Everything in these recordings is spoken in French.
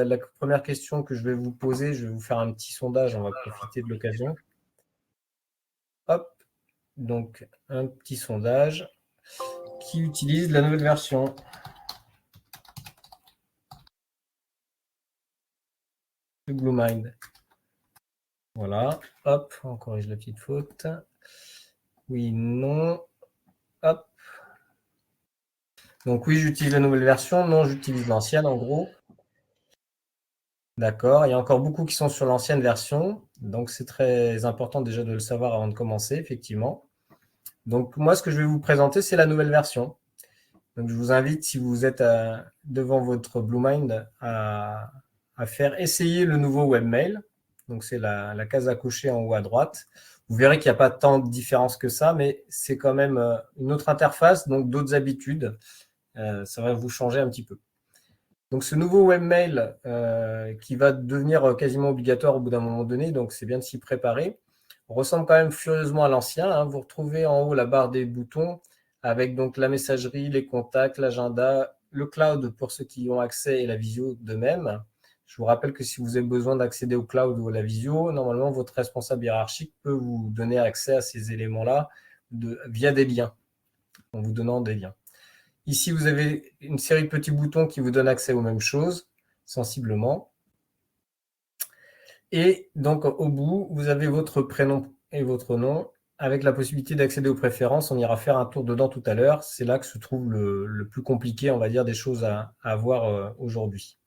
La première question que je vais vous poser, je vais vous faire un petit sondage, on va profiter de l'occasion. Hop, donc un petit sondage. Qui utilise la nouvelle version? Le BlueMind. Voilà, hop, on corrige la petite faute. Oui, non, hop. Donc oui, j'utilise la nouvelle version, non, j'utilise l'ancienne en gros. D'accord, il y a encore beaucoup qui sont sur l'ancienne version, donc c'est très important déjà de le savoir avant de commencer, effectivement. Donc moi, ce que je vais vous présenter, c'est la nouvelle version. Donc je vous invite, si vous êtes devant votre BlueMind, à faire essayer le nouveau webmail. Donc c'est la case à cocher en haut à droite. Vous verrez qu'il n'y a pas tant de différence que ça, mais c'est quand même une autre interface, donc d'autres habitudes. Ça va vous changer un petit peu. Donc ce nouveau webmail qui va devenir quasiment obligatoire au bout d'un moment donné, donc c'est bien de s'y préparer. On ressemble quand même furieusement à l'ancien, hein. Vous retrouvez en haut la barre des boutons avec donc la messagerie, les contacts, l'agenda, le cloud pour ceux qui ont accès et la visio de même. Je vous rappelle que si vous avez besoin d'accéder au cloud ou à la visio, normalement votre responsable hiérarchique peut vous donner accès à ces éléments-là via des liens, en vous donnant des liens. Ici, vous avez une série de petits boutons qui vous donnent accès aux mêmes choses, sensiblement. Et donc, au bout, vous avez votre prénom et votre nom, avec la possibilité d'accéder aux préférences. On ira faire un tour dedans tout à l'heure. C'est là que se trouve le plus compliqué, on va dire, des choses à voir aujourd'hui.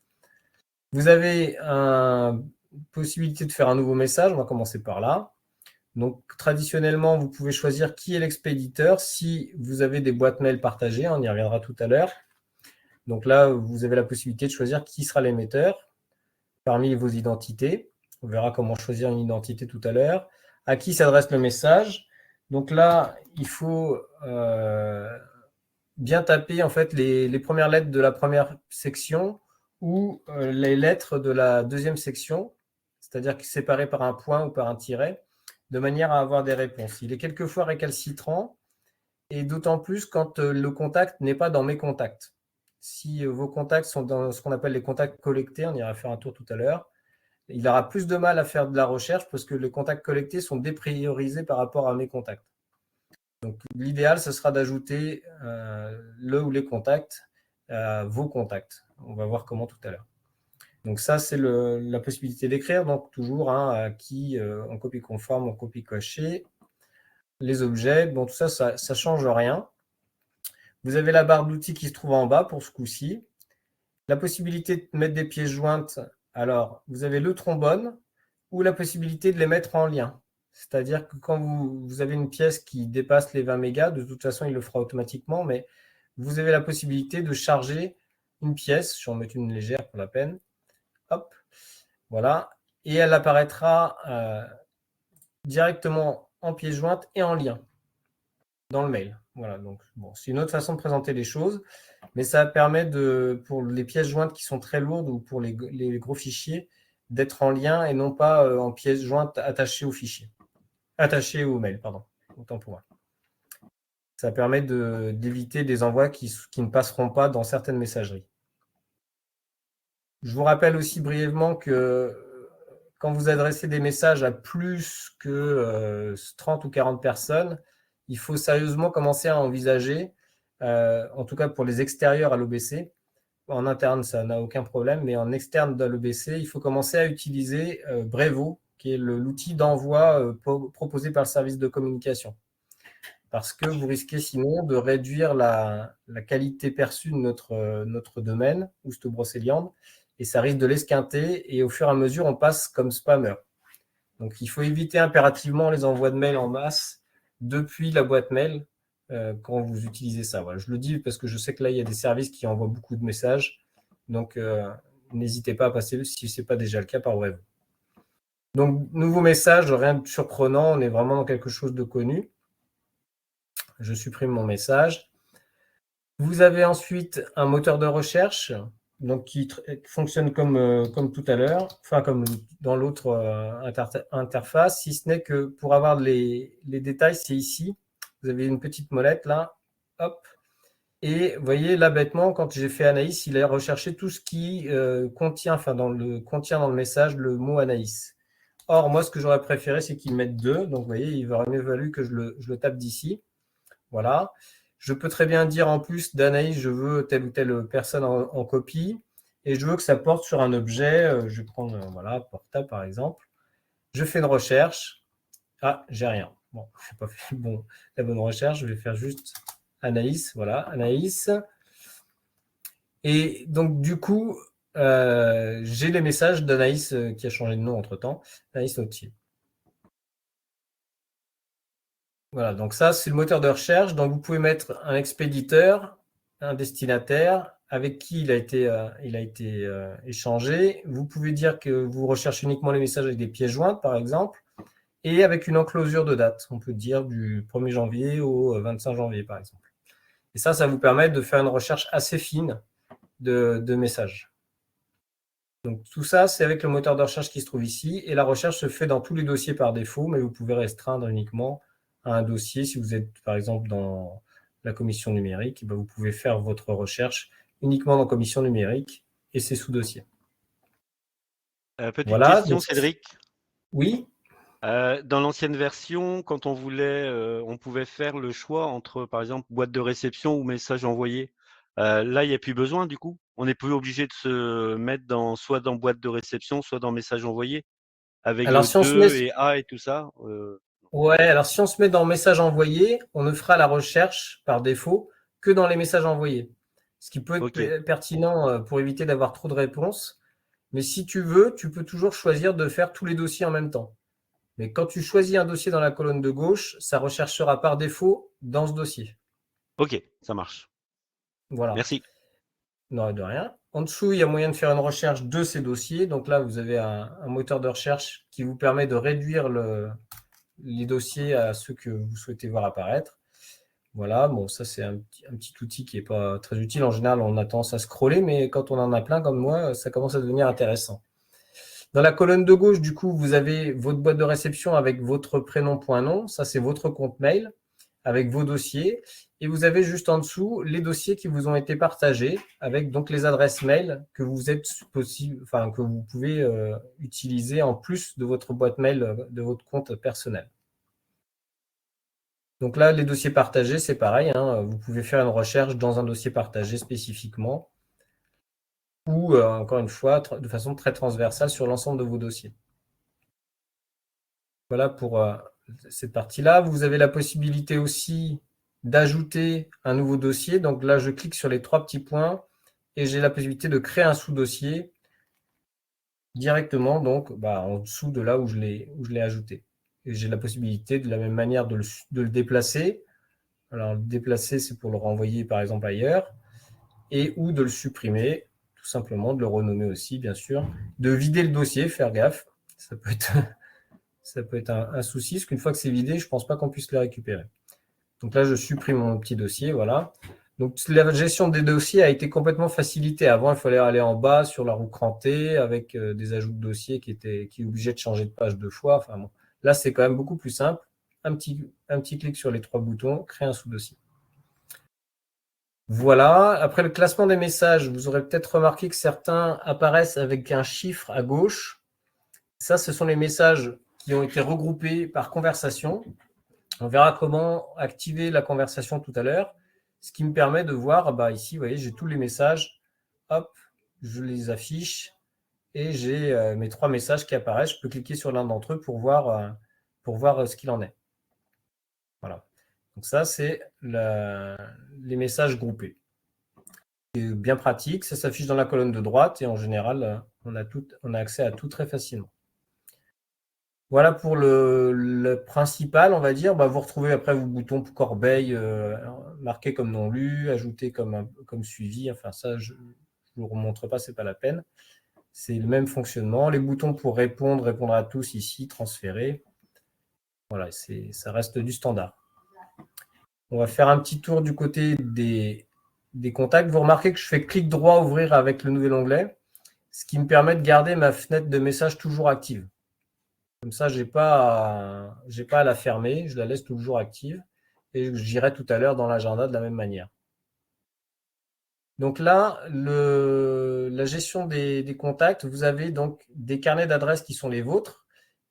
Vous avez une possibilité de faire un nouveau message. On va commencer par là. Donc, traditionnellement, vous pouvez choisir qui est l'expéditeur. Si vous avez des boîtes mail partagées, on y reviendra tout à l'heure. Donc là, vous avez la possibilité de choisir qui sera l'émetteur parmi vos identités. On verra comment choisir une identité tout à l'heure. À qui s'adresse le message? Donc là, il faut bien taper en fait les premières lettres de la première section ou les lettres de la deuxième section, c'est-à-dire séparées par un point ou par un tiret, de manière à avoir des réponses. Il est quelquefois récalcitrant, et d'autant plus quand le contact n'est pas dans mes contacts. Si vos contacts sont dans ce qu'on appelle les contacts collectés, on ira faire un tour tout à l'heure, il aura plus de mal à faire de la recherche parce que les contacts collectés sont dépriorisés par rapport à mes contacts. Donc l'idéal, ce sera d'ajouter le ou les contacts à vos contacts. On va voir comment tout à l'heure. Donc ça, c'est la possibilité d'écrire, donc toujours qui en copie conforme, en copie cochée. Les objets, bon, tout ça, ça ne change rien. Vous avez la barre d'outils qui se trouve en bas pour ce coup-ci. La possibilité de mettre des pièces jointes. Alors, vous avez le trombone ou la possibilité de les mettre en lien. C'est-à-dire que quand vous avez une pièce qui dépasse les 20 mégas, de toute façon, il le fera automatiquement, mais vous avez la possibilité de charger une pièce. Je vais en mettre une légère pour la peine. Hop, voilà. Et elle apparaîtra directement en pièce jointe et en lien dans le mail. Voilà, donc bon, c'est une autre façon de présenter les choses, mais ça permet pour les pièces jointes qui sont très lourdes ou pour les gros fichiers, d'être en lien et non pas en pièces jointes attachées au fichier. Attachées au mail, pardon, autant pour moi. Ça permet d'éviter des envois qui ne passeront pas dans certaines messageries. Je vous rappelle aussi brièvement que quand vous adressez des messages à plus que 30 ou 40 personnes, il faut sérieusement commencer à envisager, en tout cas pour les extérieurs à l'OBC, en interne ça n'a aucun problème, mais en externe de l'OBC, il faut commencer à utiliser Brevo, qui est l'outil d'envoi proposé par le service de communication. Parce que vous risquez sinon de réduire la qualité perçue de notre domaine, Oost Brocéliande, et ça risque de l'esquinter, et au fur et à mesure, on passe comme spammer. Donc, il faut éviter impérativement les envois de mails en masse depuis la boîte mail quand vous utilisez ça. Voilà, je le dis parce que je sais que là, il y a des services qui envoient beaucoup de messages. Donc, n'hésitez pas à passer, si ce n'est pas déjà le cas, par Brevo. Donc, nouveau message, rien de surprenant, on est vraiment dans quelque chose de connu. Je supprime mon message. Vous avez ensuite un moteur de recherche donc qui fonctionne comme tout à l'heure, enfin comme dans l'autre interface, si ce n'est que pour avoir les détails, c'est ici. Vous avez une petite molette là, hop, Et vous voyez, là, bêtement, quand j'ai fait Anaïs, il a recherché tout ce qui contient dans le message le mot Anaïs. Or, moi, ce que j'aurais préféré, c'est qu'il mette 2. Donc, vous voyez, il aurait mieux valu que je le tape d'ici. Voilà. Je peux très bien dire en plus d'Anaïs, je veux telle ou telle personne en copie et je veux que ça porte sur un objet. Je vais prendre voilà, portable par exemple. Je fais une recherche. Ah, j'ai rien. Bon, je n'ai pas fait la bonne recherche. Je vais faire juste Anaïs. Voilà, Anaïs. Et donc, du coup, j'ai les messages d'Anaïs qui a changé de nom entre-temps. Anaïs Nautier. Voilà, donc ça, c'est le moteur de recherche. Donc, vous pouvez mettre un expéditeur, un destinataire, avec qui il a été échangé. Vous pouvez dire que vous recherchez uniquement les messages avec des pièces jointes, par exemple, et avec une enclosure de date. On peut dire du 1er janvier au 25 janvier, par exemple. Et ça vous permet de faire une recherche assez fine de messages. Donc, tout ça, c'est avec le moteur de recherche qui se trouve ici. Et la recherche se fait dans tous les dossiers par défaut, mais vous pouvez restreindre uniquement à un dossier. Si vous êtes, par exemple, dans la commission numérique, vous pouvez faire votre recherche uniquement dans commission numérique et c'est sous dossier. Petite Voilà. question, Cédric. Oui. Dans l'ancienne version, quand on voulait, on pouvait faire le choix entre, par exemple, boîte de réception ou message envoyé. Là, il n'y a plus besoin, du coup. On n'est plus obligé de se mettre soit dans boîte de réception, soit dans message envoyé, avec Alors, le si on se met, 2 et A et tout ça. ouais, alors si on se met dans message envoyé, on ne fera la recherche par défaut que dans les messages envoyés. Ce qui peut être pertinent pour éviter d'avoir trop de réponses. Mais si tu veux, tu peux toujours choisir de faire tous les dossiers en même temps. Mais quand tu choisis un dossier dans la colonne de gauche, ça recherchera par défaut dans ce dossier. Ok, ça marche. Voilà. Merci. Non, de rien. En dessous, il y a moyen de faire une recherche de ces dossiers. Donc là, vous avez un moteur de recherche qui vous permet de réduire les dossiers à ceux que vous souhaitez voir apparaître. Voilà, bon, ça c'est un petit outil qui n'est pas très utile. En général, on a tendance à scroller, mais quand on en a plein comme moi, ça commence à devenir intéressant. Dans la colonne de gauche, du coup, vous avez votre boîte de réception avec votre prénom.nom. Ça, c'est votre compte mail avec vos dossiers. Et vous avez juste en dessous les dossiers qui vous ont été partagés avec donc les adresses mail que que vous pouvez utiliser en plus de votre boîte mail de votre compte personnel. Donc là, les dossiers partagés, c'est pareil. Hein, vous pouvez faire une recherche dans un dossier partagé spécifiquement ou, encore une fois, de façon très transversale sur l'ensemble de vos dossiers. Voilà pour cette partie-là. Vous avez la possibilité aussi d'ajouter un nouveau dossier. Donc là, je clique sur les 3 petits points et j'ai la possibilité de créer un sous-dossier directement donc, en dessous de là où je l'ai ajouté. Et j'ai la possibilité de la même manière de le déplacer. Alors, le déplacer, c'est pour le renvoyer par exemple ailleurs et ou de le supprimer, tout simplement, de le renommer aussi, bien sûr. De vider le dossier, faire gaffe. Ça peut être un souci, parce qu'une fois que c'est vidé, je ne pense pas qu'on puisse le récupérer. Donc là, je supprime mon petit dossier, voilà. Donc la gestion des dossiers a été complètement facilitée. Avant, il fallait aller en bas sur la roue crantée avec des ajouts de dossiers qui obligeaient de changer de page 2 fois. Enfin, bon. Là, c'est quand même beaucoup plus simple. Un petit clic sur les 3 boutons, créer un sous-dossier. Voilà. Après le classement des messages, vous aurez peut-être remarqué que certains apparaissent avec un chiffre à gauche. Ça, ce sont les messages qui ont été regroupés par conversation. On verra comment activer la conversation tout à l'heure, ce qui me permet de voir, ici, vous voyez, j'ai tous les messages. Hop, je les affiche et j'ai mes 3 messages qui apparaissent. Je peux cliquer sur l'un d'entre eux pour voir ce qu'il en est. Voilà. Donc ça, c'est les messages groupés. C'est bien pratique, ça s'affiche dans la colonne de droite et en général, on a accès à tout très facilement. Voilà pour le principal, on va dire. Vous retrouvez après vos boutons corbeille marqués comme non lu, ajoutés comme suivi. Enfin, ça, je ne vous remontre pas, ce n'est pas la peine. C'est le même fonctionnement. Les boutons pour répondre à tous ici, transférer. Voilà, ça reste du standard. On va faire un petit tour du côté des contacts. Vous remarquez que je fais clic droit ouvrir avec le nouvel onglet, ce qui me permet de garder ma fenêtre de message toujours active. Comme ça, je n'ai pas à la fermer, je la laisse toujours active et j'irai tout à l'heure dans l'agenda de la même manière. Donc là, la gestion des contacts, vous avez donc des carnets d'adresses qui sont les vôtres,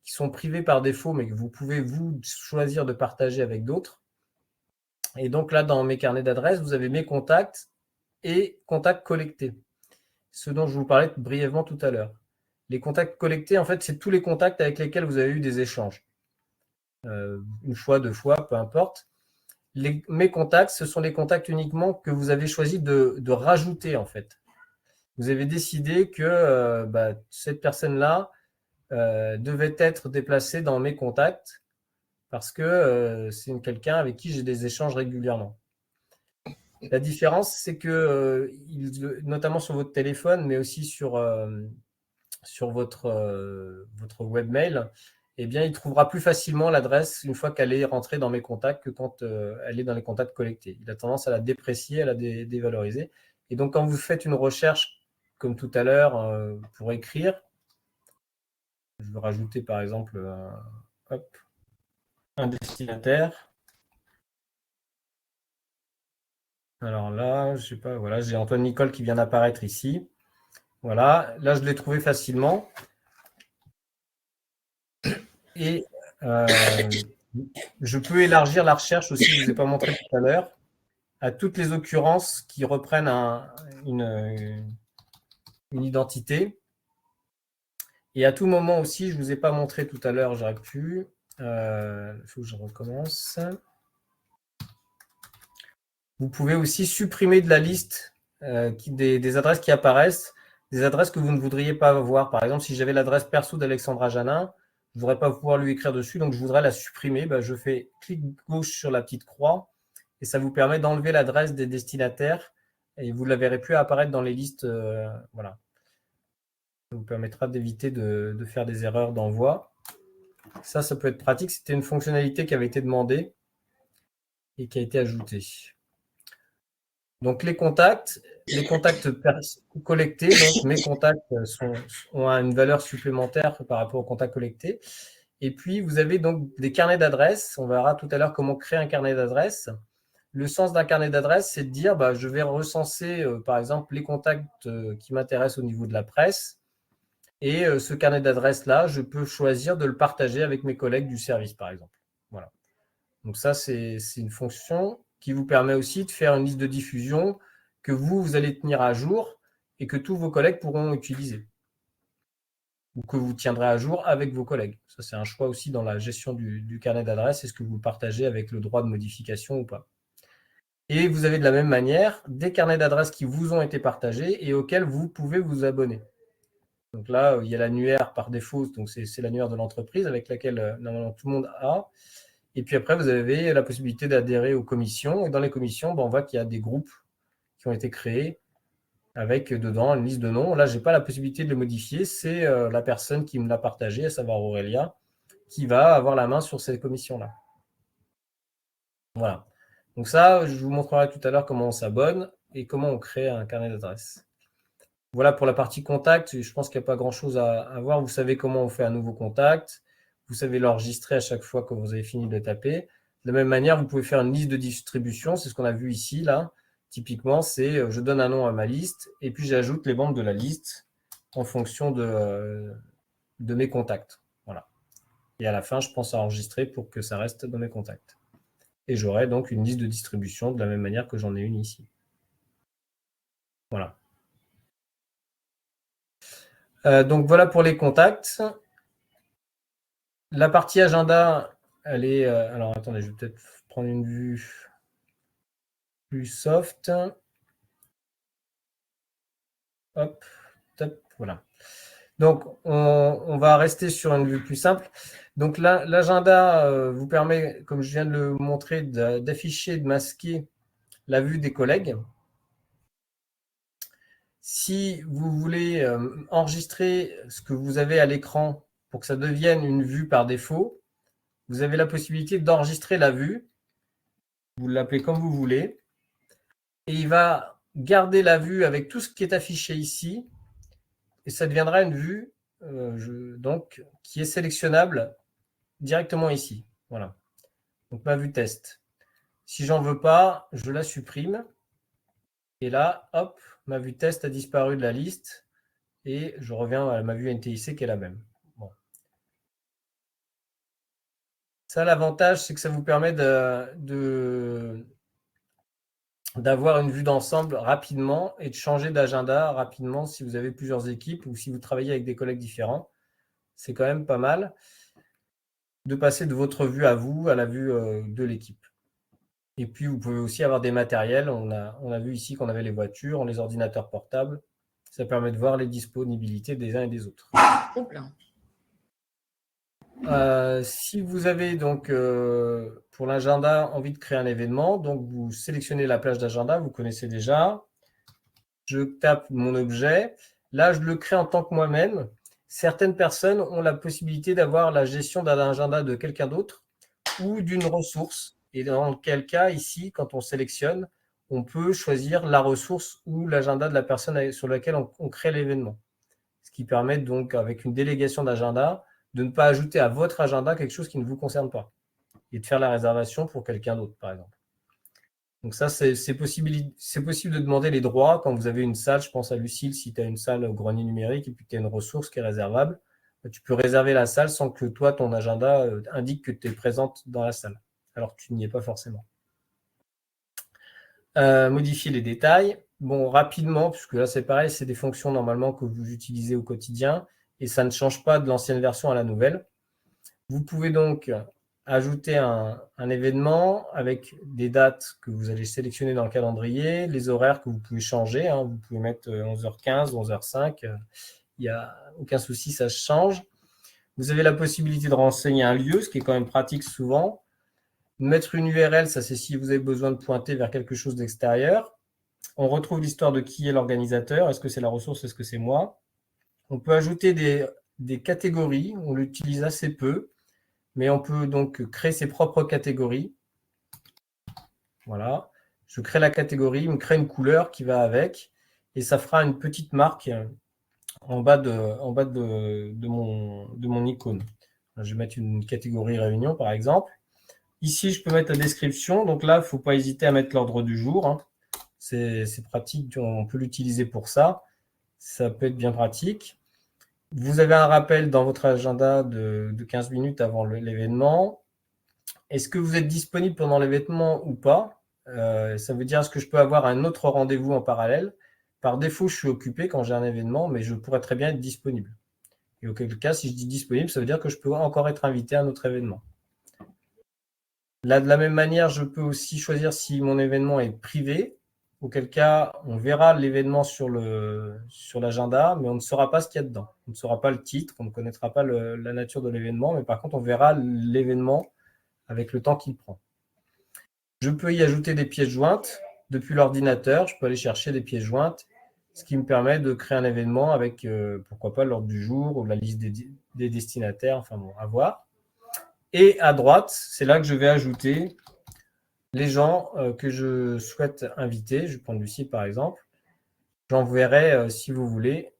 qui sont privés par défaut, mais que vous pouvez vous choisir de partager avec d'autres. Et donc là, dans mes carnets d'adresses, vous avez mes contacts et contacts collectés, ce dont je vous parlais brièvement tout à l'heure. Les contacts collectés, en fait, c'est tous les contacts avec lesquels vous avez eu des échanges. Une fois, 2 fois, peu importe. Mes contacts, ce sont les contacts uniquement que vous avez choisi de rajouter, en fait. Vous avez décidé que cette personne-là devait être déplacée dans mes contacts parce que c'est quelqu'un avec qui j'ai des échanges régulièrement. La différence, c'est que, notamment sur votre téléphone, mais aussi sur votre webmail, eh bien, il trouvera plus facilement l'adresse une fois qu'elle est rentrée dans mes contacts que quand elle est dans les contacts collectés. Il a tendance à la déprécier, à la dévaloriser. Et donc, quand vous faites une recherche, comme tout à l'heure, pour écrire, je vais rajouter par exemple un destinataire. Alors là, je sais pas, voilà, j'ai Antoine Nicole qui vient d'apparaître ici. Voilà, là je l'ai trouvé facilement. Et je peux élargir la recherche aussi, je ne vous ai pas montré tout à l'heure, à toutes les occurrences qui reprennent une identité. Et à tout moment aussi, je ne vous ai pas montré tout à l'heure, j'aurais pu. Il faut que je recommence. Vous pouvez aussi supprimer de la liste des adresses qui apparaissent, des adresses que vous ne voudriez pas voir. Par exemple, si j'avais l'adresse perso d'Alexandra Janin, je ne voudrais pas pouvoir lui écrire dessus, donc je voudrais la supprimer. Je fais clic gauche sur la petite croix et ça vous permet d'enlever l'adresse des destinataires et vous ne la verrez plus apparaître dans les listes. Voilà. Ça vous permettra d'éviter de faire des erreurs d'envoi. Ça peut être pratique. C'était une fonctionnalité qui avait été demandée et qui a été ajoutée. Donc les contacts collectés, donc mes contacts ont une valeur supplémentaire par rapport aux contacts collectés. Et puis vous avez donc des carnets d'adresses. On verra tout à l'heure comment créer un carnet d'adresses. Le sens d'un carnet d'adresses, c'est de dire je vais recenser par exemple les contacts qui m'intéressent au niveau de la presse. Et ce carnet d'adresses-là, je peux choisir de le partager avec mes collègues du service, par exemple. Voilà. Donc ça, c'est une fonction qui vous permet aussi de faire une liste de diffusion que vous allez tenir à jour et que tous vos collègues pourront utiliser. Ou que vous tiendrez à jour avec vos collègues. Ça, c'est un choix aussi dans la gestion du carnet d'adresses. Est-ce que vous le partagez avec le droit de modification ou pas? Et vous avez de la même manière des carnets d'adresses qui vous ont été partagés et auxquels vous pouvez vous abonner. Donc là, il y a l'annuaire par défaut, donc c'est l'annuaire de l'entreprise avec laquelle normalement tout le monde a. Et puis après, vous avez la possibilité d'adhérer aux commissions. Et dans les commissions, on voit qu'il y a des groupes qui ont été créés avec dedans une liste de noms. Là, je n'ai pas la possibilité de le modifier. C'est la personne qui me l'a partagé, à savoir Aurélia, qui va avoir la main sur ces commissions-là. Voilà. Donc ça, je vous montrerai tout à l'heure comment on s'abonne et comment on crée un carnet d'adresses. Voilà pour la partie contact. Je pense qu'il n'y a pas grand-chose à voir. Vous savez comment on fait un nouveau contact. Vous savez l'enregistrer à chaque fois que vous avez fini de le taper. De la même manière, vous pouvez faire une liste de distribution. C'est ce qu'on a vu ici, là. Typiquement, c'est je donne un nom à ma liste et puis j'ajoute les membres de la liste en fonction de mes contacts. Voilà. Et à la fin, je pense à enregistrer pour que ça reste dans mes contacts. Et j'aurai donc une liste de distribution de la même manière que j'en ai une ici. Voilà. Donc voilà pour les contacts. La partie agenda, elle est... alors attendez, je vais peut-être prendre une vue plus soft. Hop, top, voilà. Donc on va rester sur une vue plus simple. Donc l'agenda vous permet, comme je viens de le montrer, d'afficher, de masquer la vue des collègues. Si vous voulez enregistrer ce que vous avez à l'écran pour que ça devienne une vue par défaut, vous avez la possibilité d'enregistrer la vue. Vous l'appelez comme vous voulez. Et il va garder la vue avec tout ce qui est affiché ici. Et ça deviendra une vue donc, qui est sélectionnable directement ici. Voilà. Donc ma vue test. Si j'en veux pas, je la supprime. Et là, hop, ma vue test a disparu de la liste et je reviens à ma vue NTIC qui est la même. Bon. Ça, l'avantage, c'est que ça vous permet d'avoir une vue d'ensemble rapidement et de changer d'agenda rapidement si vous avez plusieurs équipes ou si vous travaillez avec des collègues différents. C'est quand même pas mal de passer de votre vue à vous à la vue de l'équipe. Et puis, vous pouvez aussi avoir des matériels. On a vu ici qu'on avait les voitures, les ordinateurs portables. Ça permet de voir les disponibilités des uns et des autres. Si vous avez donc pour l'agenda envie de créer un événement, donc vous sélectionnez la plage d'agenda, vous connaissez déjà. Je tape mon objet. Là, je le crée en tant que moi-même. Certaines personnes ont la possibilité d'avoir la gestion d'un agenda de quelqu'un d'autre ou d'une ressource. Et dans quel cas, ici, quand on sélectionne, on peut choisir la ressource ou l'agenda de la personne sur laquelle on crée l'événement. Ce qui permet donc, avec une délégation d'agenda, de ne pas ajouter à votre agenda quelque chose qui ne vous concerne pas et de faire la réservation pour quelqu'un d'autre, par exemple. Donc ça, c'est possible de demander les droits quand vous avez une salle. Je pense à Lucille, si tu as une salle au grenier numérique et puis tu as une ressource qui est réservable, tu peux réserver la salle sans que toi, ton agenda indique que tu es présente dans la salle, alors que tu n'y es pas forcément. Modifier les détails. Bon, rapidement, puisque là, c'est pareil, c'est des fonctions normalement que vous utilisez au quotidien et ça ne change pas de l'ancienne version à la nouvelle. Vous pouvez donc ajouter un événement avec des dates que vous allez sélectionner dans le calendrier, les horaires que vous pouvez changer. Hein, vous pouvez mettre 11h15, 11h05. Il n'y a aucun souci, ça change. Vous avez la possibilité de renseigner un lieu, ce qui est quand même pratique souvent. Mettre une URL, ça c'est si vous avez besoin de pointer vers quelque chose d'extérieur. On retrouve l'histoire de qui est l'organisateur. Est-ce que c'est la ressource? Est-ce que c'est moi? On peut ajouter des catégories. On l'utilise assez peu. Mais on peut donc créer ses propres catégories. Voilà. Je crée la catégorie, il me crée une couleur qui va avec, et ça fera une petite marque en bas de mon icône. Je vais mettre une catégorie réunion, par exemple. Ici, je peux mettre la description. Donc là, il ne faut pas hésiter à mettre l'ordre du jour. Hein. C'est pratique, on peut l'utiliser pour ça. Ça peut être bien pratique. Vous avez un rappel dans votre agenda de 15 minutes avant l'événement. Est-ce que vous êtes disponible pendant l'événement ou pas? Ça veut dire, est-ce que je peux avoir un autre rendez-vous en parallèle? Par défaut, je suis occupé quand j'ai un événement, mais je pourrais très bien être disponible. Et auquel cas, si je dis disponible, ça veut dire que je peux encore être invité à un autre événement. Là, de la même manière, je peux aussi choisir si mon événement est privé, auquel cas, on verra l'événement sur l'agenda, mais on ne saura pas ce qu'il y a dedans. On ne saura pas le titre, on ne connaîtra pas la nature de l'événement, mais par contre, on verra l'événement avec le temps qu'il prend. Je peux y ajouter des pièces jointes depuis l'ordinateur. Je peux aller chercher des pièces jointes, ce qui me permet de créer un événement avec, pourquoi pas, l'ordre du jour ou la liste des destinataires, enfin bon, à voir. Et à droite, c'est là que je vais ajouter les gens que je souhaite inviter. Je vais prendre Lucie, par exemple. J'enverrai, si vous voulez,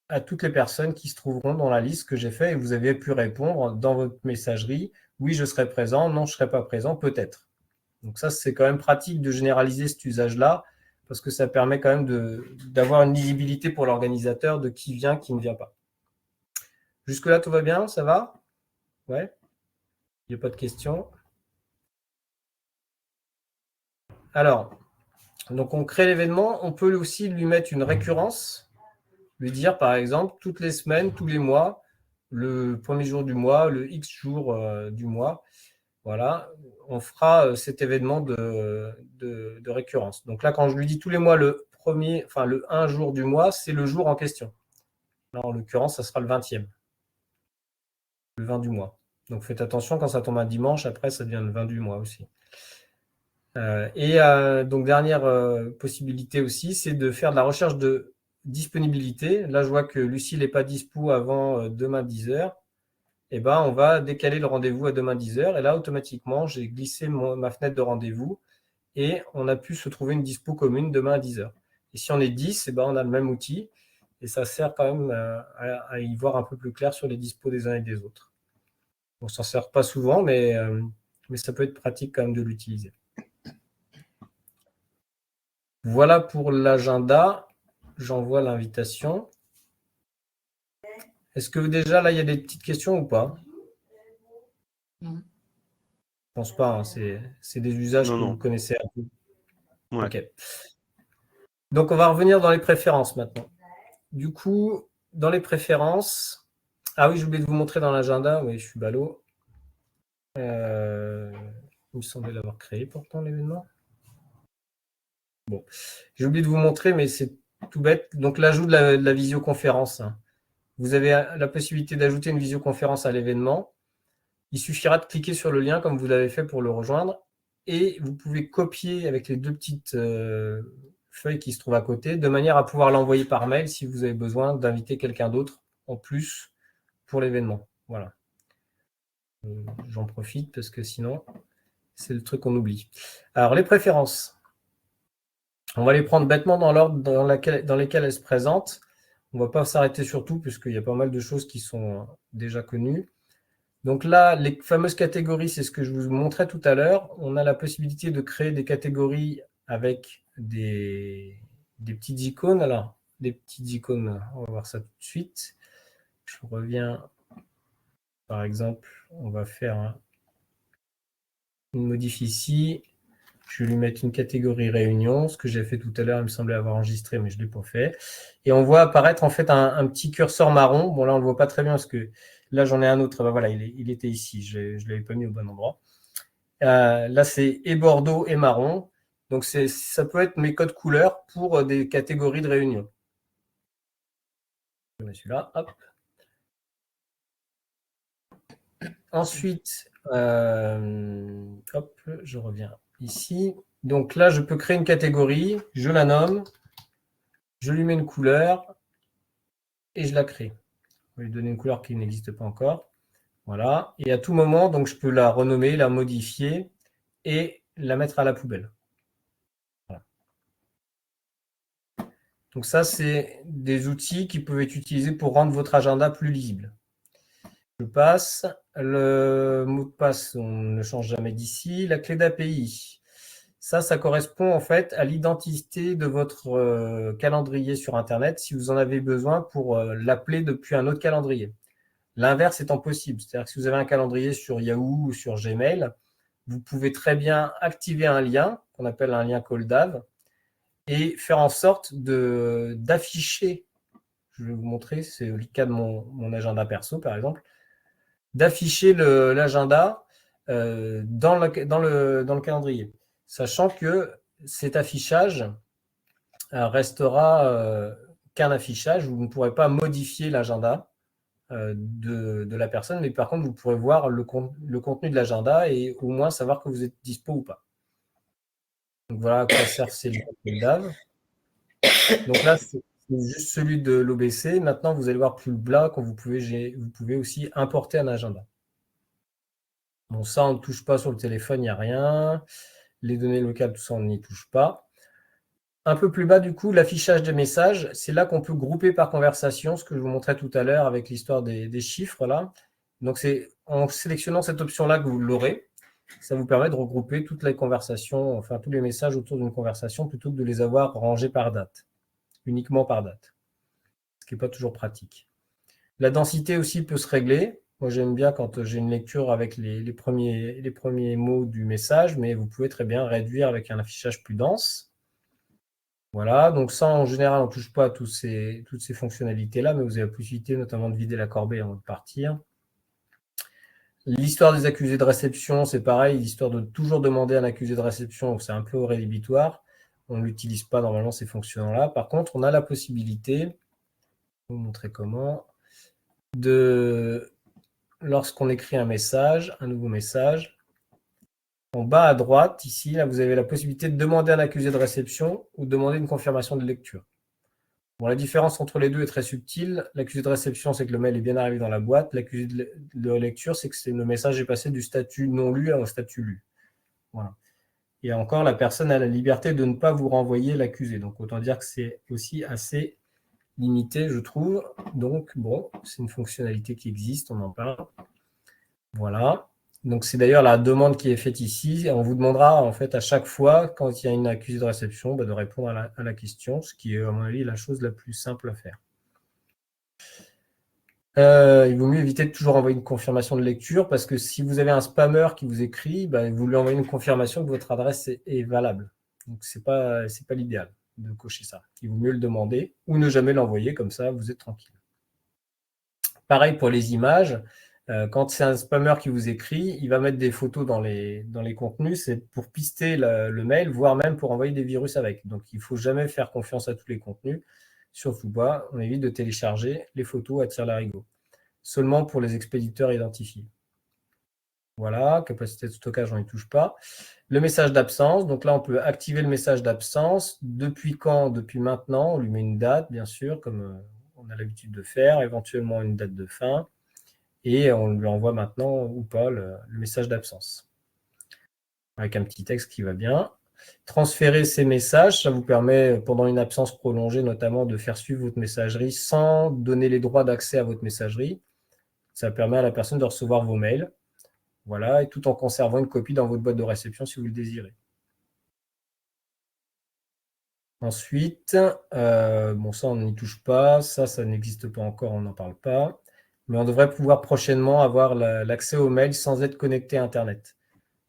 à toutes les personnes qui se trouveront dans la liste que j'ai faite et vous avez pu répondre dans votre messagerie. Oui, je serai présent. Non, je ne serai pas présent, peut-être. Donc ça, c'est quand même pratique de généraliser cet usage-là parce que ça permet quand même d'avoir une lisibilité pour l'organisateur de qui vient, qui ne vient pas. Jusque-là, tout va bien? Ça va? Ouais? Il n'y a pas de questions? Alors, donc on crée l'événement. On peut aussi lui mettre une récurrence, lui dire par exemple toutes les semaines, tous les mois, le premier jour du mois, le X jour du mois. Voilà, on fera cet événement de récurrence. Donc là, quand je lui dis tous les mois le 1 jour du mois, c'est le jour en question. Là, en l'occurrence, ça sera le 20e, le 20 du mois. Donc faites attention, quand ça tombe un dimanche, après, ça devient le 20 du mois aussi. Donc, dernière possibilité aussi, c'est de faire de la recherche de disponibilité. Là, je vois que Lucille n'est pas dispo avant demain 10h. Eh ben, on va décaler le rendez-vous à demain 10h. Et là, automatiquement, j'ai glissé ma fenêtre de rendez-vous et on a pu se trouver une dispo commune demain à 10h. Et si on est 10, eh ben, on a le même outil et ça sert quand même à y voir un peu plus clair sur les dispos des uns et des autres. On ne s'en sert pas souvent, mais ça peut être pratique quand même de l'utiliser. Voilà pour l'agenda. J'envoie l'invitation. Est-ce que déjà, là, il y a des petites questions ou pas? Non. Je pense pas. Hein. C'est des usages que vous connaissez un peu. Ouais. Ok. Donc, on va revenir dans les préférences maintenant. Du coup, dans les préférences... Ah oui, j'ai oublié de vous montrer dans l'agenda. Oui, je suis ballot. Il me semblait l'avoir créé pourtant, l'événement. Bon, j'ai oublié de vous montrer, mais c'est tout bête. Donc, l'ajout de la visioconférence. Vous avez la possibilité d'ajouter une visioconférence à l'événement. Il suffira de cliquer sur le lien comme vous l'avez fait pour le rejoindre. Et vous pouvez copier avec les deux petites feuilles qui se trouvent à côté, de manière à pouvoir l'envoyer par mail si vous avez besoin d'inviter quelqu'un d'autre en plus pour l'événement. Voilà. J'en profite parce que sinon, c'est le truc qu'on oublie. Alors, les préférences. On va les prendre bêtement dans l'ordre dans lesquels elles se présentent. On ne va pas s'arrêter sur tout puisqu'il y a pas mal de choses qui sont déjà connues. Donc là, les fameuses catégories, c'est ce que je vous montrais tout à l'heure. On a la possibilité de créer des catégories avec des petites icônes. Alors, des petites icônes, on va voir ça tout de suite. Je reviens, par exemple, on va faire une modif ici. Je vais lui mettre une catégorie réunion, ce que j'ai fait tout à l'heure, il me semblait avoir enregistré, mais je ne l'ai pas fait. Et on voit apparaître en fait un petit curseur marron. Bon, là, on ne le voit pas très bien parce que là, j'en ai un autre. Ben, voilà, il était ici. Je ne l'avais pas mis au bon endroit. Là, c'est et Bordeaux et marron. Donc, ça peut être mes codes couleurs pour des catégories de réunion. Je mets celui-là. Hop. Ensuite, hop, je reviens ici. Donc là, je peux créer une catégorie, je la nomme, je lui mets une couleur et je la crée. Je vais lui donner une couleur qui n'existe pas encore. Voilà. Et à tout moment, donc, je peux la renommer, la modifier et la mettre à la poubelle. Voilà. Donc ça, c'est des outils qui peuvent être utilisés pour rendre votre agenda plus lisible. Je passe. Le mot de passe, on ne change jamais d'ici. La clé d'API. Ça correspond en fait à l'identité de votre calendrier sur Internet si vous en avez besoin pour l'appeler depuis un autre calendrier. L'inverse étant possible, c'est-à-dire que si vous avez un calendrier sur Yahoo ou sur Gmail, vous pouvez très bien activer un lien qu'on appelle un lien CallDAV et faire en sorte d'afficher, je vais vous montrer, c'est le cas de mon agenda perso par exemple, d'afficher l'agenda dans le calendrier, sachant que cet affichage restera qu'un affichage, vous ne pourrez pas modifier l'agenda de la personne, mais par contre, vous pourrez voir le contenu de l'agenda et au moins savoir que vous êtes dispo ou pas. Donc voilà à quoi sert ces DAV. Donc là, c'est juste celui de l'OBC. Maintenant, vous allez voir plus bas quand vous pouvez aussi importer un agenda. Bon, ça, on ne touche pas sur le téléphone, il n'y a rien. Les données locales, tout ça, on n'y touche pas. Un peu plus bas, du coup, l'affichage des messages. C'est là qu'on peut grouper par conversation, ce que je vous montrais tout à l'heure avec l'histoire des chiffres. Là. Donc, c'est en sélectionnant cette option-là que vous l'aurez. Ça vous permet de regrouper toutes les conversations, enfin tous les messages autour d'une conversation plutôt que de les avoir rangés par date, uniquement par date, ce qui n'est pas toujours pratique. La densité aussi peut se régler. Moi, j'aime bien quand j'ai une lecture avec les premiers mots du message, mais vous pouvez très bien réduire avec un affichage plus dense. Voilà, donc ça, en général, on ne touche pas à toutes ces fonctionnalités-là, mais vous avez la possibilité notamment de vider la corbeille avant de partir. L'histoire des accusés de réception, c'est pareil, l'histoire de toujours demander un accusé de réception, c'est un peu rédhibitoire. On ne l'utilise pas normalement ces fonctions-là. Par contre, on a la possibilité, je vais vous montrer comment, lorsqu'on écrit un message, un nouveau message, en bas à droite, ici, là, vous avez la possibilité de demander un accusé de réception ou de demander une confirmation de lecture. Bon, la différence entre les deux est très subtile. L'accusé de réception, c'est que le mail est bien arrivé dans la boîte. L'accusé de lecture, c'est que le message est passé du statut non lu au statut lu. Voilà. Et encore, la personne a la liberté de ne pas vous renvoyer l'accusé. Donc, autant dire que c'est aussi assez limité, je trouve. Donc, bon, c'est une fonctionnalité qui existe, on en parle. Voilà. Donc, c'est d'ailleurs la demande qui est faite ici. On vous demandera en fait à chaque fois, quand il y a une accusé de réception, de répondre à la question, ce qui est à mon avis la chose la plus simple à faire. Il vaut mieux éviter de toujours envoyer une confirmation de lecture parce que si vous avez un spammer qui vous écrit, vous lui envoyez une confirmation que votre adresse est valable. Donc, c'est pas l'idéal de cocher ça. Il vaut mieux le demander ou ne jamais l'envoyer, comme ça, vous êtes tranquille. Pareil pour les images. Quand c'est un spammer qui vous écrit, il va mettre des photos dans les contenus. C'est pour pister le mail, voire même pour envoyer des virus avec. Donc, il ne faut jamais faire confiance à tous les contenus. Surtout pas, on évite de télécharger les photos à tire-larigot. Seulement pour les expéditeurs identifiés. Voilà, capacité de stockage, on n'y touche pas. Le message d'absence, donc là, on peut activer le message d'absence. Depuis quand? Depuis maintenant. On lui met une date, bien sûr, comme on a l'habitude de faire, éventuellement une date de fin. Et on lui envoie maintenant ou pas le message d'absence. Avec un petit texte qui va bien. Transférer ces messages, ça vous permet, pendant une absence prolongée, notamment de faire suivre votre messagerie sans donner les droits d'accès à votre messagerie. Ça permet à la personne de recevoir vos mails. Voilà, et tout en conservant une copie dans votre boîte de réception si vous le désirez. Ensuite, bon, ça, on n'y touche pas. Ça n'existe pas encore, on n'en parle pas. Mais on devrait pouvoir prochainement avoir l'accès aux mails sans être connecté à Internet.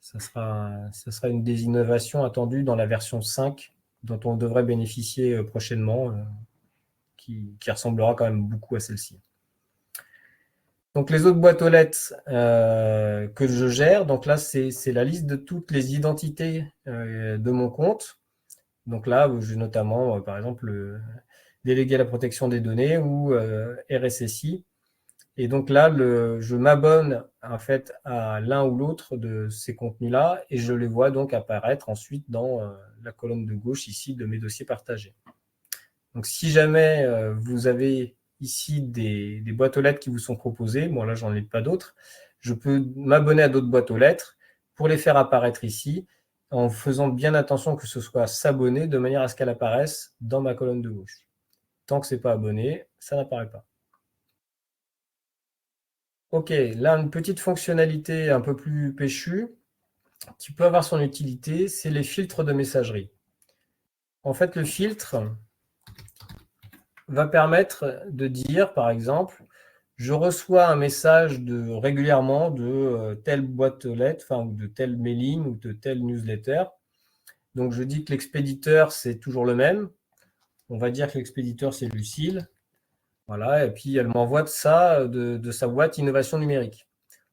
Ça sera une des innovations attendues dans la version 5 dont on devrait bénéficier prochainement, qui ressemblera quand même beaucoup à celle-ci. Donc, les autres boîtes aux lettres que je gère, donc là, c'est la liste de toutes les identités de mon compte. Donc là, j'ai notamment, par exemple, délégué à la protection des données ou RSSI. Et donc là, je m'abonne en fait à l'un ou l'autre de ces contenus-là et je les vois donc apparaître ensuite dans la colonne de gauche ici de mes dossiers partagés. Donc si jamais vous avez ici des boîtes aux lettres qui vous sont proposées, bon là j'en ai pas d'autres, je peux m'abonner à d'autres boîtes aux lettres pour les faire apparaître ici en faisant bien attention que ce soit s'abonner de manière à ce qu'elle apparaisse dans ma colonne de gauche. Tant que ce n'est pas abonné, ça n'apparaît pas. Ok, là, une petite fonctionnalité un peu plus péchue qui peut avoir son utilité, c'est les filtres de messagerie. En fait, le filtre va permettre de dire, par exemple, je reçois un message régulièrement de telle boîte aux lettres, ou de tel mailing ou de telle newsletter. Donc, je dis que l'expéditeur, c'est toujours le même. On va dire que l'expéditeur, c'est Lucille. Voilà, et puis elle m'envoie de ça, de sa boîte innovation numérique.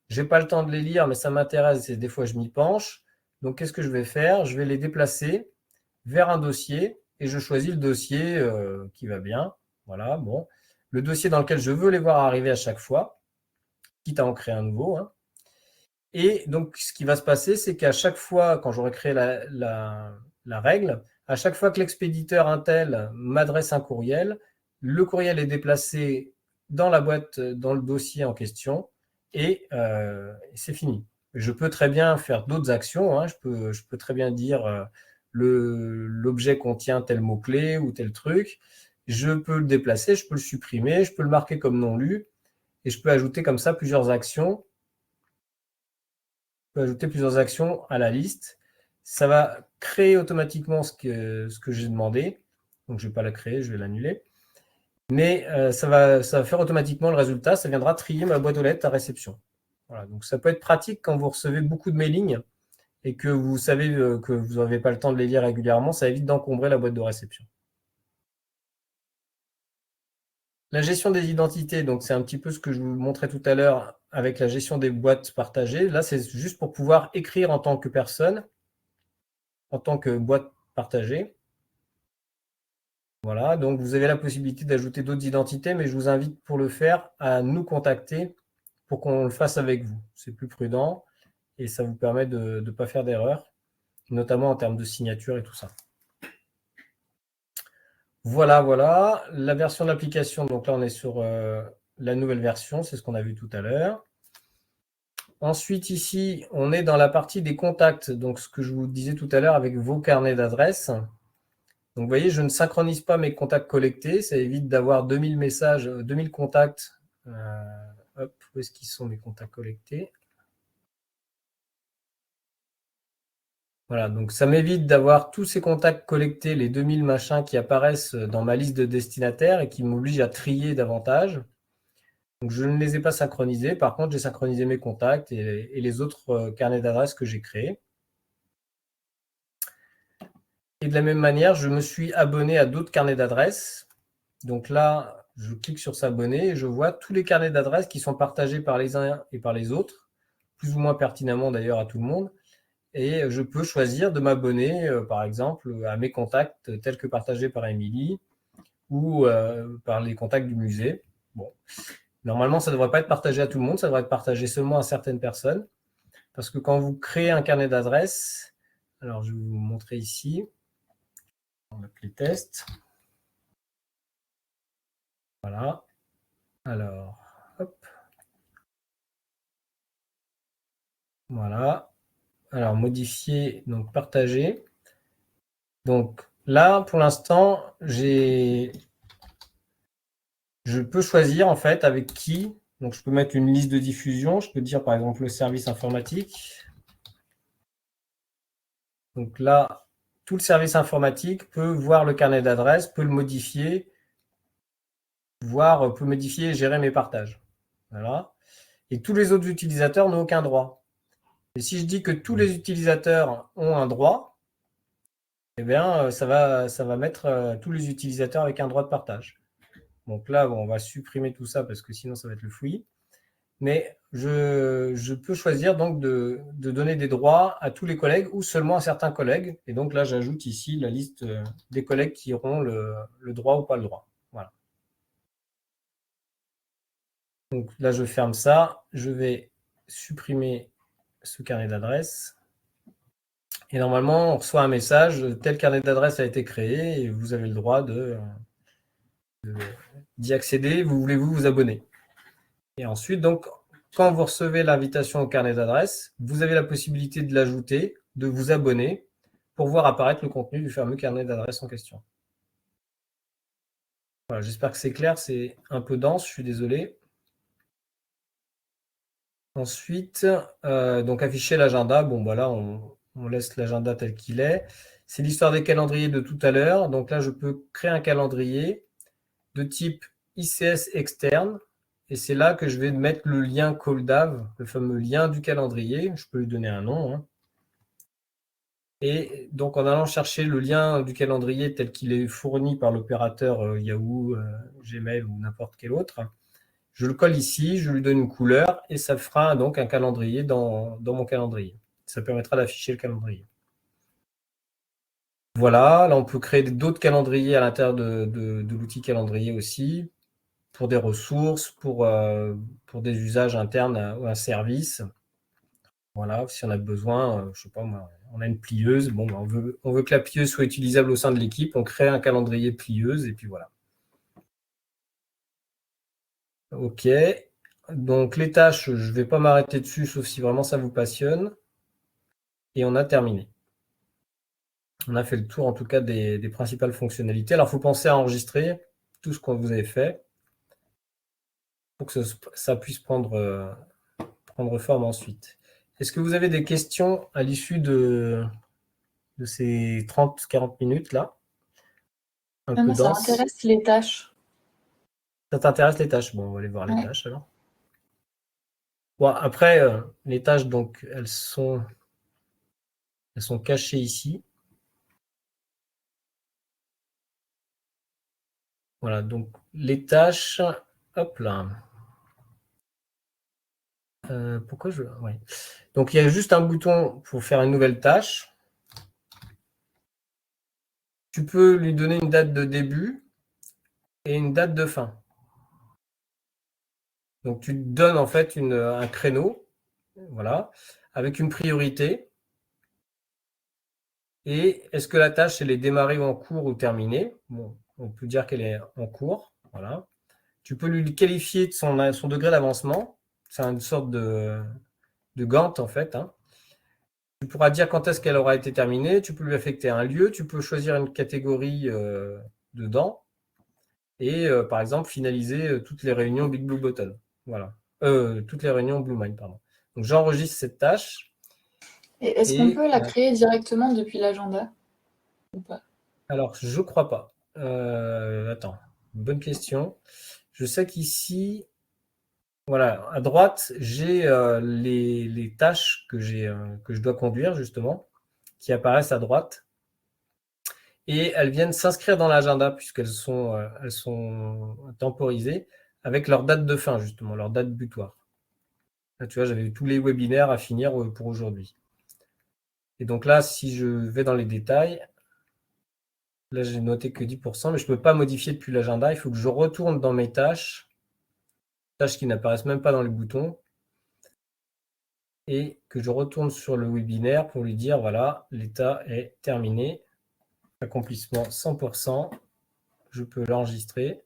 Je n'ai pas le temps de les lire, mais ça m'intéresse et des fois je m'y penche. Donc, qu'est-ce que je vais faire? Je vais les déplacer vers un dossier et je choisis le dossier qui va bien. Voilà, bon. Le dossier dans lequel je veux les voir arriver à chaque fois, quitte à en créer un nouveau. Hein. Et donc, ce qui va se passer, c'est qu'à chaque fois, quand j'aurai créé la règle, à chaque fois que l'expéditeur Intel m'adresse un courriel, le courriel est déplacé dans la boîte, dans le dossier en question, et c'est fini. Je peux très bien faire d'autres actions. Hein. Je peux très bien dire l'objet contient tel mot-clé ou tel truc. Je peux le déplacer, je peux le supprimer, je peux le marquer comme non lu, et je peux ajouter comme ça plusieurs actions. Je peux ajouter plusieurs actions à la liste. Ça va créer automatiquement ce que j'ai demandé. Donc, je ne vais pas la créer, je vais l'annuler. Mais ça va faire automatiquement le résultat. Ça viendra trier ma boîte aux lettres à réception. Voilà, donc, ça peut être pratique quand vous recevez beaucoup de mailings et que vous savez que vous n'avez pas le temps de les lire régulièrement. Ça évite d'encombrer la boîte de réception. La gestion des identités, donc c'est un petit peu ce que je vous montrais tout à l'heure avec la gestion des boîtes partagées. Là, c'est juste pour pouvoir écrire en tant que personne, en tant que boîte partagée. Voilà, donc vous avez la possibilité d'ajouter d'autres identités, mais je vous invite pour le faire à nous contacter pour qu'on le fasse avec vous. C'est plus prudent et ça vous permet de ne pas faire d'erreur, notamment en termes de signature et tout ça. Voilà, voilà. La version de l'application, donc là, on est sur la nouvelle version, c'est ce qu'on a vu tout à l'heure. Ensuite, ici, on est dans la partie des contacts, donc ce que je vous disais tout à l'heure avec vos carnets d'adresses. Donc, vous voyez, je ne synchronise pas mes contacts collectés, ça évite d'avoir 2000 messages, 2000 contacts. Hop, où est-ce qu'ils sont mes contacts collectés? Voilà, donc ça m'évite d'avoir tous ces contacts collectés, les 2000 machins qui apparaissent dans ma liste de destinataires et qui m'obligent à trier davantage. Donc je ne les ai pas synchronisés. Par contre, j'ai synchronisé mes contacts et les autres carnets d'adresses que j'ai créés. Et de la même manière, je me suis abonné à d'autres carnets d'adresses. Donc là, je clique sur s'abonner et je vois tous les carnets d'adresses qui sont partagés par les uns et par les autres, plus ou moins pertinemment d'ailleurs à tout le monde. Et je peux choisir de m'abonner, par exemple, à mes contacts tels que partagés par Émilie ou par les contacts du musée. Bon. Normalement, ça ne devrait pas être partagé à tout le monde, ça devrait être partagé seulement à certaines personnes. Parce que quand vous créez un carnet d'adresses, alors je vais vous montrer ici, on va appeler test. Voilà. Alors, hop. Voilà. Alors, modifier, donc partager. Donc là, pour l'instant, je peux choisir en fait avec qui. Donc, je peux mettre une liste de diffusion. Je peux dire par exemple le service informatique. Donc là, tout le service informatique peut voir le carnet d'adresse, peut le modifier, peut modifier et gérer mes partages. Voilà. Et tous les autres utilisateurs n'ont aucun droit. Et si je dis que tous les utilisateurs ont un droit, eh bien, ça va mettre tous les utilisateurs avec un droit de partage. Donc là, bon, on va supprimer tout ça parce que sinon, ça va être le fouillis. Mais je peux choisir donc de donner des droits à tous les collègues ou seulement à certains collègues. Et donc là, j'ajoute ici la liste des collègues qui auront le droit ou pas le droit. Voilà. Donc là, je ferme ça. Je vais supprimer ce carnet d'adresses. Et normalement, on reçoit un message, tel carnet d'adresse a été créé et vous avez le droit d'y accéder. Voulez-vous vous abonner? Et ensuite, donc, quand vous recevez l'invitation au carnet d'adresse, vous avez la possibilité de l'ajouter, de vous abonner pour voir apparaître le contenu du fameux carnet d'adresse en question. Voilà, j'espère que c'est clair, c'est un peu dense, je suis désolé. Ensuite, donc afficher l'agenda. Bon, voilà, on laisse l'agenda tel qu'il est. C'est l'histoire des calendriers de tout à l'heure. Donc là, je peux créer un calendrier de type ICS externe. Et c'est là que je vais mettre le lien CallDAV, le fameux lien du calendrier. Je peux lui donner un nom. Hein. Et donc, en allant chercher le lien du calendrier tel qu'il est fourni par l'opérateur Yahoo, Gmail ou n'importe quel autre, je le colle ici, je lui donne une couleur et ça fera donc un calendrier dans mon calendrier. Ça permettra d'afficher le calendrier. Voilà, là on peut créer d'autres calendriers à l'intérieur de l'outil calendrier aussi, pour des ressources, pour des usages internes à un service. Voilà, si on a besoin, je sais pas moi, on a une plieuse, bon, on veut que la plieuse soit utilisable au sein de l'équipe, on crée un calendrier plieuse et puis voilà. Ok, donc les tâches, je ne vais pas m'arrêter dessus, sauf si vraiment ça vous passionne. Et on a terminé. On a fait le tour en tout cas des principales fonctionnalités. Alors, il faut penser à enregistrer tout ce que vous avez fait pour que ça puisse prendre forme ensuite. Est-ce que vous avez des questions à l'issue de ces 30-40 minutes là? Moi, ça m'intéresse les tâches. Ça t'intéresse les tâches? Bon, on va aller voir les tâches alors. Bon, après, les tâches, donc, elles sont cachées ici. Voilà, donc les tâches, hop là. Pourquoi je... Ouais. Donc, il y a juste un bouton pour faire une nouvelle tâche. Tu peux lui donner une date de début et une date de fin. Donc, tu donnes en fait un créneau, voilà, avec une priorité. Et est-ce que la tâche, elle est démarrée ou en cours ou terminée? Bon, on peut dire qu'elle est en cours, voilà. Tu peux lui qualifier de son degré d'avancement. C'est une sorte de Gantt, en fait. Hein. Tu pourras dire quand est-ce qu'elle aura été terminée. Tu peux lui affecter un lieu. Tu peux choisir une catégorie dedans. Et, par exemple, finaliser toutes les réunions Big Blue Button. Voilà. Toutes les réunions Blue Mind, pardon. Donc, j'enregistre cette tâche. Et est-ce qu'on peut la créer directement depuis l'agenda ou pas? Alors, je crois pas. Attends, bonne question. Je sais qu'ici, voilà, à droite, j'ai les tâches que je dois conduire, justement, qui apparaissent à droite. Et elles viennent s'inscrire dans l'agenda puisqu'elles sont temporisées avec leur date de fin, justement, leur date butoir. Là, tu vois, j'avais tous les webinaires à finir pour aujourd'hui. Et donc là, si je vais dans les détails, là, j'ai noté que 10%, mais je ne peux pas modifier depuis l'agenda. Il faut que je retourne dans mes tâches qui n'apparaissent même pas dans les boutons, et que je retourne sur le webinaire pour lui dire, voilà, l'état est terminé, accomplissement 100%, je peux l'enregistrer,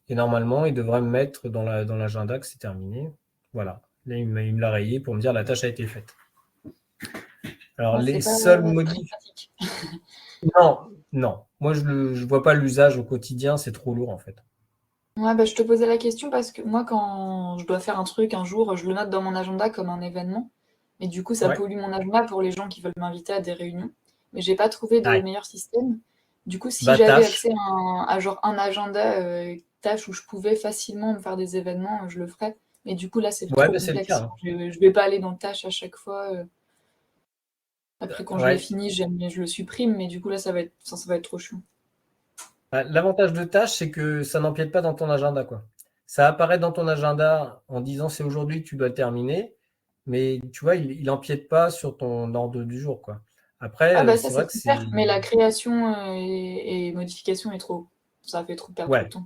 et normalement, il devrait me mettre dans l'agenda que c'est terminé. Voilà, là, il me l'a rayé pour me dire la tâche a été faite. Alors, les seuls modifications... Non, moi, je ne vois pas l'usage au quotidien, c'est trop lourd, en fait. Ouais, bah, je te posais la question parce que moi, quand je dois faire un truc un jour, je le note dans mon agenda comme un événement. Mais du coup, ça pollue mon agenda pour les gens qui veulent m'inviter à des réunions. Mais j'ai pas trouvé de meilleur système. Du coup, si j'avais accès à genre un agenda tâche où je pouvais facilement me faire des événements, je le ferais. Mais du coup, là, c'est trop complexe. Le cas, hein. Je vais pas aller dans tâche à chaque fois. Après, quand je l'ai fini, je le supprime. Mais du coup, là, ça va être trop chiant. L'avantage de tâche, c'est que ça n'empiète pas dans ton agenda, quoi. Ça apparaît dans ton agenda en disant c'est aujourd'hui que tu dois le terminer, mais tu vois, il n'empiète pas sur ton ordre du jour, quoi. Après, c'est vrai que c'est... Mais la création et modification ça fait trop perdre de temps.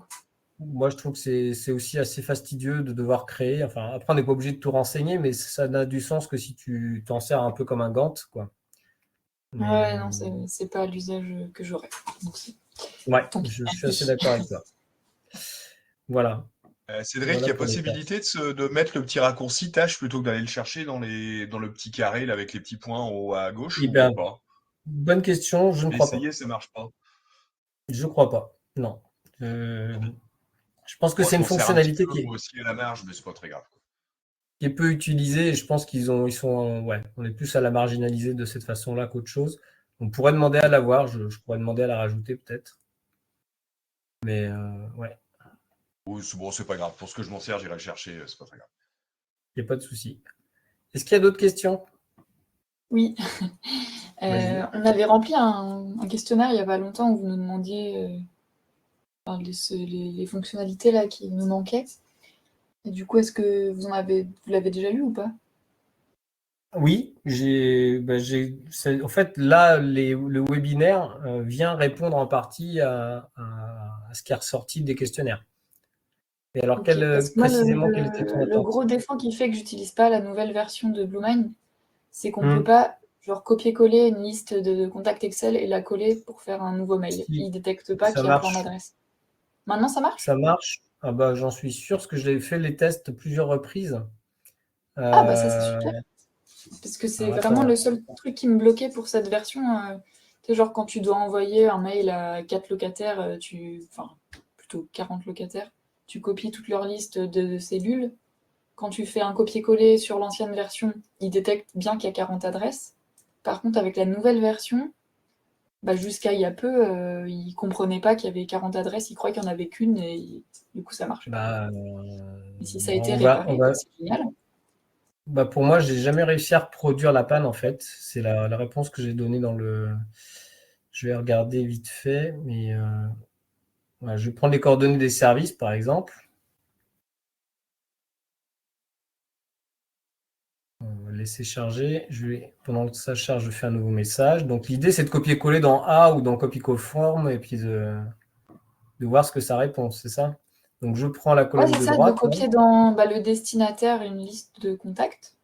Moi, je trouve que c'est aussi assez fastidieux de devoir créer. Enfin, après, on n'est pas obligé de tout renseigner, mais ça n'a du sens que si tu t'en sers un peu comme un Gantt, quoi. Mais... Ouais, non, c'est pas l'usage que j'aurais. Je suis assez d'accord avec toi. Voilà. Cédric, il y a possibilité de mettre le petit raccourci tâche plutôt que d'aller le chercher dans le petit carré là, avec les petits points en haut à gauche ou pas? Bonne question, je ne crois pas. Essayez, ça marche pas. Je crois pas, non. Je pense que c'est une fonctionnalité qui est aussi à la marge, mais c'est pas très grave. Qui est peu utilisée, et je pense on est plus à la marginaliser de cette façon-là qu'autre chose. On pourrait demander à l'avoir, je pourrais demander à la rajouter peut-être. Mais ouais. Oui, bon, c'est pas grave. Pour ce que je m'en sers, j'irai le chercher, c'est pas très grave. Il n'y a pas de souci. Est-ce qu'il y a d'autres questions? Oui. On avait rempli un questionnaire il n'y a pas longtemps où vous nous demandiez les fonctionnalités là qui nous manquaient. Et du coup, est-ce que vous l'avez déjà lu ou pas? Oui, en fait, là, le webinaire vient répondre en partie à ce qui est ressorti des questionnaires. Et alors, précisément, quelle était ton attente? Le gros défaut qui fait que j'utilise pas la nouvelle version de Bluemind, c'est qu'on ne peut pas copier-coller une liste de contacts Excel et la coller pour faire un nouveau mail. Il ne détecte pas qu'il y a plein d'adresses. Maintenant, ça marche? Ça marche. Ah bah, j'en suis sûr, parce que je l'ai fait les tests plusieurs reprises. Ah bah ça, c'est super. Parce que c'est vraiment le seul truc qui me bloquait pour cette version. C'est genre quand tu dois envoyer un mail à 4 locataires, enfin plutôt 40 locataires, tu copies toute leur liste de cellules. Quand tu fais un copier-coller sur l'ancienne version, il détecte bien qu'il y a 40 adresses. Par contre, avec la nouvelle version, jusqu'à il y a peu, il ne comprenait pas qu'il y avait 40 adresses, il croyait qu'il n'y en avait qu'une et du coup ça marche. Et si ça a été réparé, c'est génial. Pour moi, j'ai jamais réussi à reproduire la panne en fait. C'est la réponse que j'ai donnée dans le... Je vais regarder vite fait, mais je vais prendre les coordonnées des services par exemple. On va laisser charger. Pendant que ça charge, je fais un nouveau message. Donc l'idée, c'est de copier-coller dans A ou dans Copy-Conform et puis de voir ce que ça répond, c'est ça? Donc je prends la colonne de droite. De copier dans le destinataire une liste de contacts.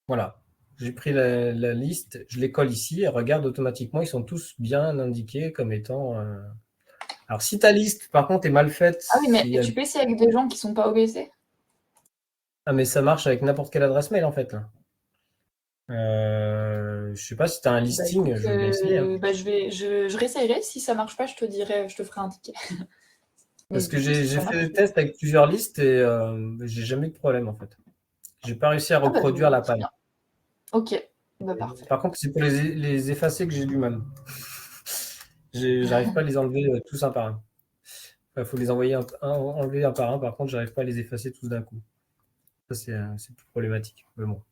Voilà. J'ai pris la liste, je les colle ici et regarde automatiquement, ils sont tous bien indiqués comme étant... Alors, si ta liste, par contre, est mal faite... Ah oui, mais tu peux essayer avec des gens qui ne sont pas OBC? Ah, mais ça marche avec n'importe quelle adresse mail, en fait. Là. Je sais pas si tu as un listing, écoute, je vais essayer. Hein. Je réessayerai. Si ça marche pas, je te ferai un ticket. Parce que j'ai fait des tests avec plusieurs listes et j'ai jamais eu de problème, en fait. J'ai pas réussi à reproduire la panne. Ok. Parfait. Par contre, c'est pour les effacer que j'ai du mal. J'arrive pas à les enlever tous un par un. Il faut les enlever un par un. Par contre, j'arrive pas à les effacer tous d'un coup. Ça, c'est plus problématique. Mais bon.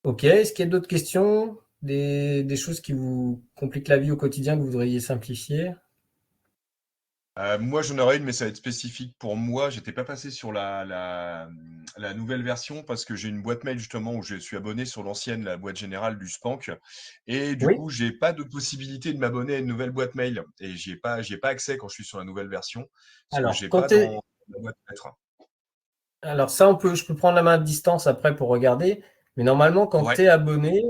Ok, est-ce qu'il y a d'autres questions? Des choses qui vous compliquent la vie au quotidien que vous voudriez simplifier? Moi, j'en aurais une, mais ça va être spécifique pour moi. J'étais pas passé sur la nouvelle version parce que j'ai une boîte mail justement où je suis abonné sur l'ancienne, la boîte générale du Spank. Et du Oui. coup, j'ai pas de possibilité de m'abonner à une nouvelle boîte mail. Et j'y ai pas accès quand je suis sur la nouvelle version. Parce que Alors, j'ai pas dans la boîte lettres. Alors ça, je peux prendre la main à distance après pour regarder. Mais normalement, quand Ouais. tu es abonné,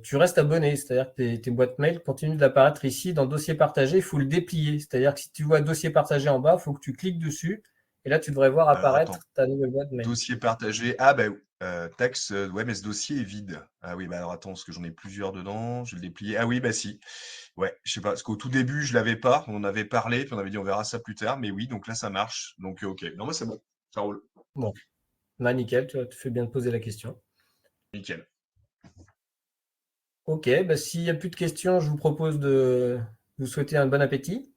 tu restes abonné. C'est-à-dire que tes boîtes mail continuent d'apparaître ici dans dossier partagé. Il faut le déplier. C'est-à-dire que si tu vois dossier partagé en bas, il faut que tu cliques dessus. Et là, tu devrais voir Alors, attends. apparaître ta nouvelle boîte mail. Dossier partagé. Ah, ben, taxe. Ouais, mais ce dossier est vide. Ah oui, bah alors attends, parce que j'en ai plusieurs dedans. Je vais le déplier. Ah oui, bah si. Ouais, je sais pas. Parce qu'au tout début, je l'avais pas. On en avait parlé, puis on avait dit on verra ça plus tard. Mais oui, donc là, ça marche. Donc, ok. Non, moi, c'est bon. Ça roule. Bon, bah nickel, tu fais bien de poser la question. Nickel. Ok, bah, s'il n'y a plus de questions, je vous propose de vous souhaiter un bon appétit.